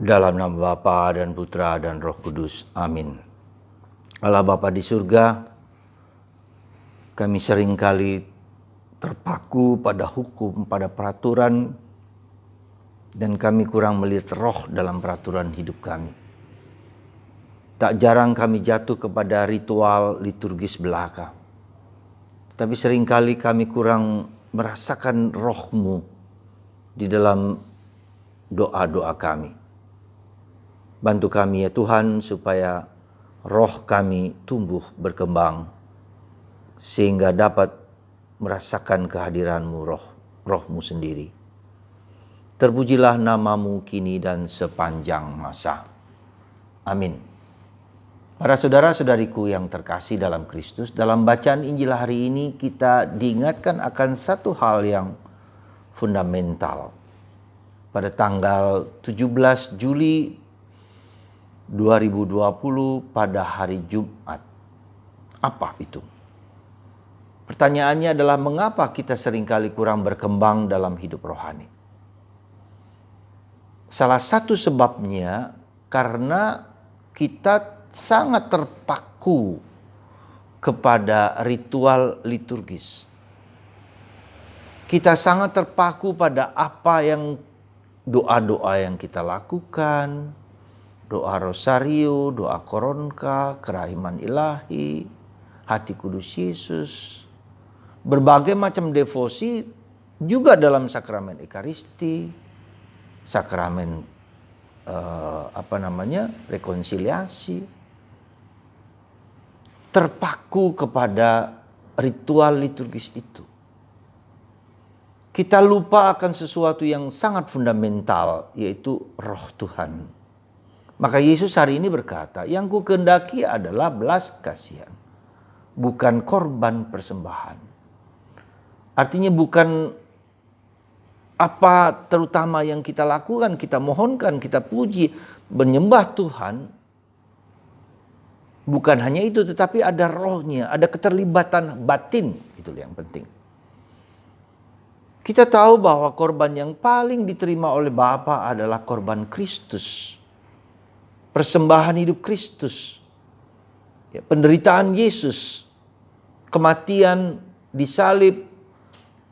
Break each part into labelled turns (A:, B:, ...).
A: Dalam nama Bapa dan Putra dan Roh Kudus. Amin. Allah Bapa di surga, kami seringkali terpaku pada hukum, pada peraturan, dan kami kurang melihat roh dalam peraturan hidup kami. Tak jarang kami jatuh kepada ritual liturgis belaka. Tapi seringkali kami kurang merasakan roh-Mu di dalam doa-doa kami. Bantu kami ya Tuhan supaya roh kami tumbuh berkembang sehingga dapat merasakan kehadiran-Mu, roh-Mu sendiri. Terpujilah nama-Mu kini dan sepanjang masa. Amin. Para saudara-saudariku yang terkasih dalam Kristus, dalam bacaan Injil hari ini kita diingatkan akan satu hal yang fundamental. Pada tanggal 17 Juli 2020 pada hari Jumat. Apa itu? Pertanyaannya adalah mengapa kita seringkali kurang berkembang dalam hidup rohani? Salah satu sebabnya karena kita sangat terpaku kepada ritual liturgis. Kita sangat terpaku pada apa yang doa-doa yang kita lakukan, doa rosario, doa koronka, kerahiman ilahi, hati kudus Yesus, berbagai macam devosi juga dalam sakramen Ekaristi, sakramen rekonsiliasi, terpaku kepada ritual liturgis itu. Kita lupa akan sesuatu yang sangat fundamental, yaitu roh Tuhan. Maka Yesus hari ini berkata, yang ku kehendaki adalah belas kasihan, bukan korban persembahan. Artinya bukan apa terutama yang kita lakukan, kita mohonkan, kita puji, menyembah Tuhan. Bukan hanya itu, tetapi ada rohnya, ada keterlibatan batin, itu yang penting. Kita tahu bahwa korban yang paling diterima oleh Bapa adalah korban Kristus. Persembahan hidup Kristus, ya, penderitaan Yesus, kematian, disalib,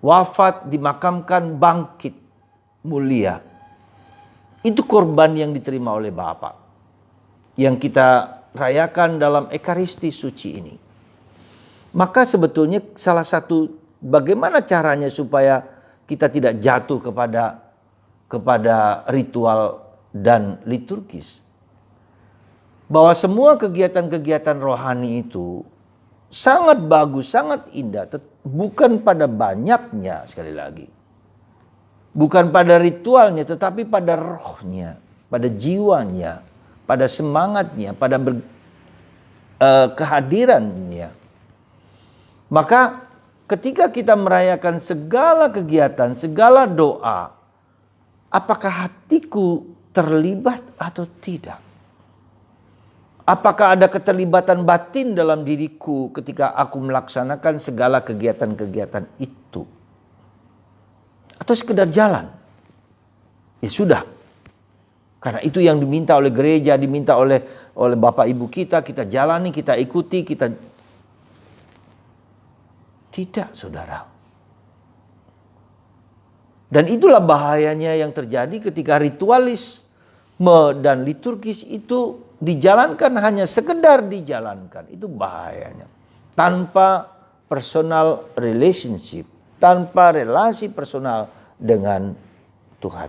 A: wafat, dimakamkan, bangkit, mulia. Itu korban yang diterima oleh Bapa, yang kita rayakan dalam Ekaristi suci ini. Maka sebetulnya salah satu bagaimana caranya supaya kita tidak jatuh kepada ritual dan liturgis. Bahwa semua kegiatan-kegiatan rohani itu sangat bagus, sangat indah. Bukan pada banyaknya, sekali lagi. Bukan pada ritualnya, tetapi pada rohnya, pada jiwanya, pada semangatnya, pada kehadirannya. Maka ketika kita merayakan segala kegiatan, segala doa, apakah hatiku terlibat atau tidak? Apakah ada keterlibatan batin dalam diriku ketika aku melaksanakan segala kegiatan-kegiatan itu? Atau sekedar jalan? Ya sudah. Karena itu yang diminta oleh gereja, diminta oleh Bapak Ibu kita jalani, kita ikuti, kita... Tidak, saudara. Dan itulah bahayanya yang terjadi ketika ritualisme dan liturgis itu dijalankan hanya sekedar dijalankan. Itu bahayanya. Tanpa personal relationship, tanpa relasi personal dengan Tuhan.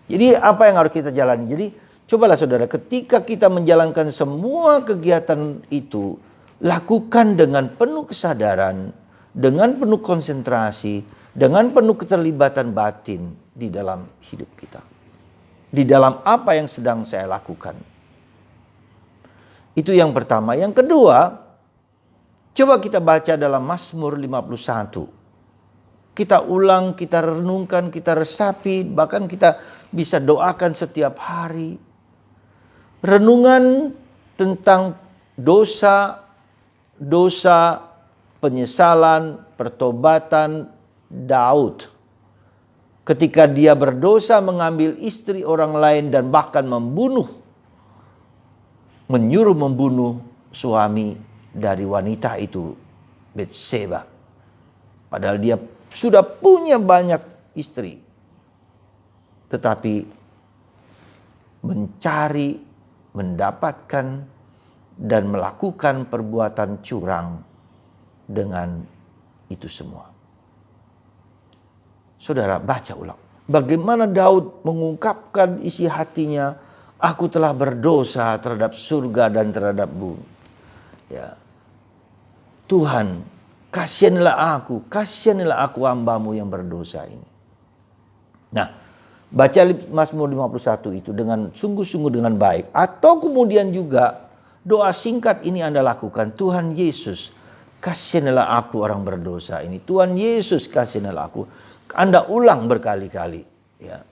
A: Jadi apa yang harus kita jalani? Jadi cobalah saudara, ketika kita menjalankan semua kegiatan itu, lakukan dengan penuh kesadaran, dengan penuh konsentrasi, dengan penuh keterlibatan batin di dalam hidup kita. Di dalam apa yang sedang saya lakukan. Itu yang pertama. Yang kedua, coba kita baca dalam Mazmur 51. Kita ulang, kita renungkan, kita resapi, bahkan kita bisa doakan setiap hari. Renungan tentang dosa, penyesalan, pertobatan Daud ketika dia berdosa mengambil istri orang lain dan bahkan menyuruh membunuh suami dari wanita itu, Betseba. Padahal dia sudah punya banyak istri. Tetapi mencari, mendapatkan, dan melakukan perbuatan curang dengan itu semua. Saudara, baca ulang. Bagaimana Daud mengungkapkan isi hatinya, aku telah berdosa terhadap surga dan terhadap bumi. Ya. Tuhan, kasianilah aku hambamu yang berdosa ini. Nah, baca Mazmur 51 itu dengan sungguh-sungguh dengan baik. Atau kemudian juga doa singkat ini Anda lakukan. Tuhan Yesus, kasianilah aku orang berdosa ini. Tuhan Yesus, kasianilah aku. Anda ulang berkali-kali. Ya.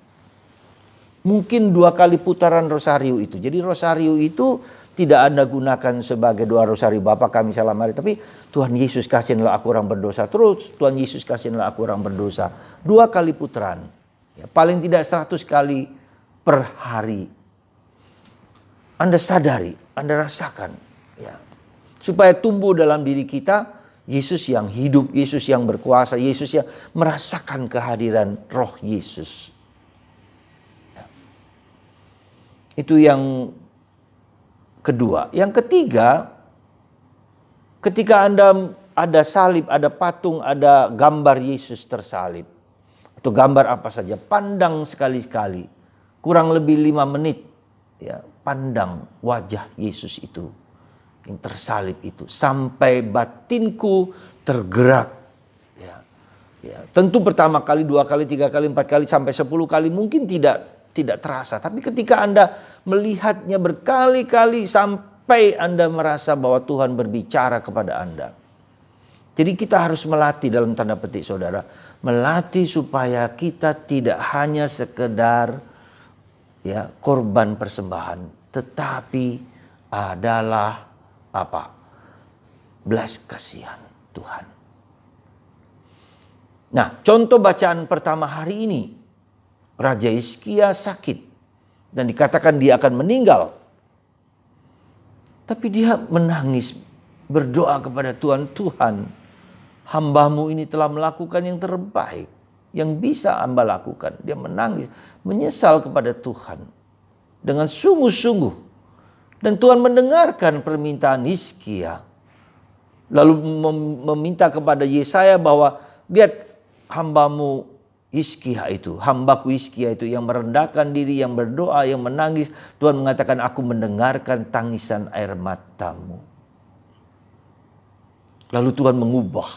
A: Mungkin 2 kali putaran rosario itu. Jadi rosario itu tidak Anda gunakan sebagai doa rosario Bapa kami salam hari. Tapi Tuhan Yesus, kasianilah aku orang berdosa. Terus Tuhan Yesus, kasianilah aku orang berdosa. 2 kali putaran. Ya, paling tidak 100 kali per hari. Anda sadari, Anda rasakan. Ya. Supaya tumbuh dalam diri kita Yesus yang hidup, Yesus yang berkuasa, Yesus yang merasakan kehadiran roh Yesus. Ya. Itu yang kedua. Yang ketiga, ketika Anda ada salib, ada patung, ada gambar Yesus tersalib. Atau gambar apa saja, pandang sekali-sekali. Kurang lebih 5 menit. Ya, pandang wajah Yesus itu. Yang tersalib itu. Sampai batinku tergerak. Ya, ya. Tentu pertama kali, 2 kali, 3 kali, 4 kali, sampai 10 kali mungkin tidak terasa. Tapi ketika Anda melihatnya berkali-kali sampai Anda merasa bahwa Tuhan berbicara kepada Anda. Jadi kita harus melatih dalam tanda petik saudara. Melatih supaya kita tidak hanya sekedar ya korban persembahan. Tetapi adalah apa? Belas kasihan Tuhan. Nah, contoh bacaan pertama hari ini. Raja Hizkia sakit. Dan dikatakan dia akan meninggal. Tapi dia menangis. Berdoa kepada Tuhan. Tuhan, hambamu ini telah melakukan yang terbaik. Yang bisa hamba lakukan. Dia menangis. Menyesal kepada Tuhan. Dengan sungguh-sungguh. Dan Tuhan mendengarkan permintaan Hizkia. Lalu meminta kepada Yesaya bahwa lihat hambamu Hizkia itu, hambaku Hizkia itu yang merendahkan diri, yang berdoa, yang menangis. Tuhan mengatakan, aku mendengarkan tangisan air matamu. Lalu Tuhan mengubah.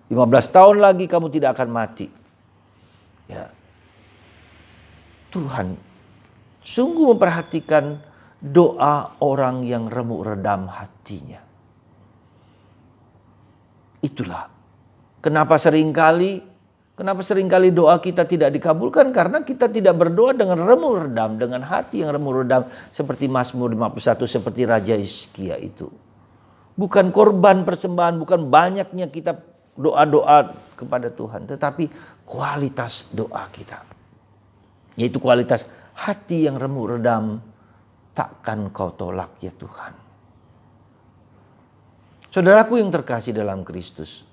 A: 15 tahun lagi kamu tidak akan mati. Ya. Tuhan sungguh memperhatikan doa orang yang remuk redam hatinya. Itulah kenapa seringkali doa kita tidak dikabulkan, karena kita tidak berdoa dengan remuk redam, dengan hati yang remuk redam seperti Mazmur 51, seperti Raja Hizkia itu. Bukan korban persembahan, bukan banyaknya kita doa-doa kepada Tuhan, tetapi kualitas doa kita. Yaitu kualitas hati yang remuk redam, takkan kau tolak ya Tuhan. Saudaraku yang terkasih dalam Kristus.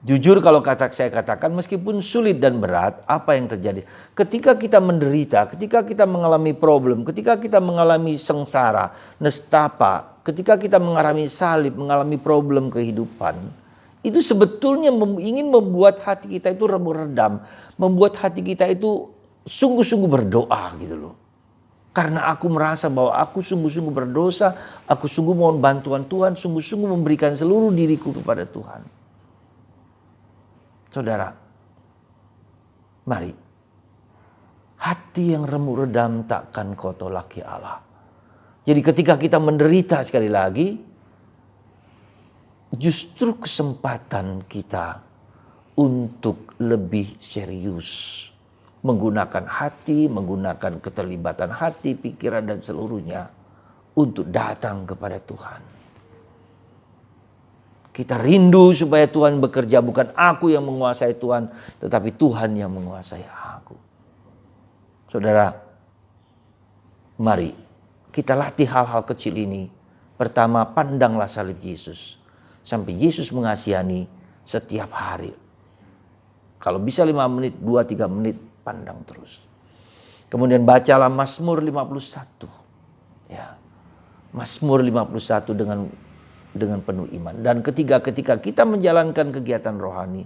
A: Jujur kalau saya katakan, meskipun sulit dan berat, apa yang terjadi? Ketika kita menderita, ketika kita mengalami problem, ketika kita mengalami sengsara, nestapa, ketika kita mengalami salib, mengalami problem kehidupan, itu sebetulnya ingin membuat hati kita itu remuk redam, membuat hati kita itu sungguh-sungguh berdoa gitu loh. Karena aku merasa bahwa aku sungguh-sungguh berdosa, aku sungguh mohon bantuan Tuhan, sungguh-sungguh memberikan seluruh diriku kepada Tuhan. Saudara, mari. Hati yang remuk redam takkan kau tolak ya Allah. Jadi ketika kita menderita sekali lagi, justru kesempatan kita untuk lebih serius. Menggunakan hati, menggunakan keterlibatan hati, pikiran dan seluruhnya untuk datang kepada Tuhan. Kita rindu supaya Tuhan bekerja, bukan aku yang menguasai Tuhan, tetapi Tuhan yang menguasai aku. Saudara, mari kita latih hal-hal kecil ini. Pertama, pandanglah salib Yesus. Sampai Yesus mengasihani setiap hari. Kalau bisa 5 menit, 2-3 menit, pandang terus. Kemudian bacalah Mazmur 51. Ya. Mazmur 51 dengan penuh iman. Dan ketika kita menjalankan kegiatan rohani,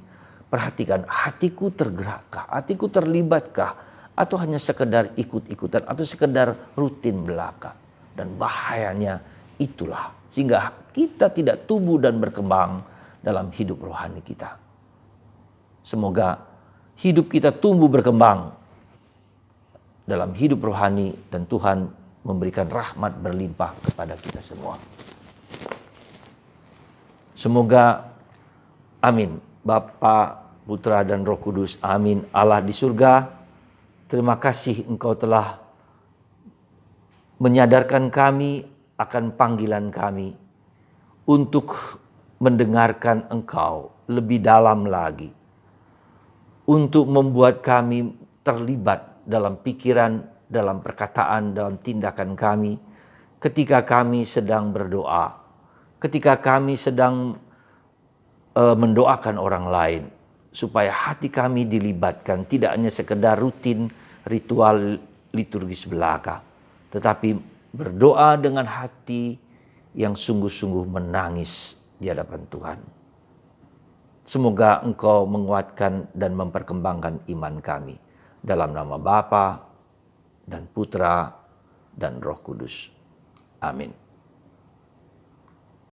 A: perhatikan, hatiku tergerakkah? Hatiku terlibatkah? Atau hanya sekedar ikut-ikutan? Atau sekedar rutin belaka? Dan bahayanya itulah. Sehingga kita tidak tumbuh dan berkembang dalam hidup rohani kita. Semoga hidup kita tumbuh berkembang dalam hidup rohani. Dan Tuhan memberikan rahmat berlimpah kepada kita semua. Semoga, amin. Bapa, Putra, dan Roh Kudus, amin. Allah di surga, terima kasih Engkau telah menyadarkan kami akan panggilan kami untuk mendengarkan Engkau lebih dalam lagi. Untuk membuat kami terlibat dalam pikiran, dalam perkataan, dalam tindakan kami. Ketika kami sedang berdoa. Ketika kami sedang mendoakan orang lain. Supaya hati kami dilibatkan. Tidak hanya sekedar rutin ritual liturgis belaka. Tetapi berdoa dengan hati yang sungguh-sungguh menangis di hadapan Tuhan. Semoga Engkau menguatkan dan memperkembangkan iman kami. Dalam nama Bapa dan Putra dan Roh Kudus. Amin.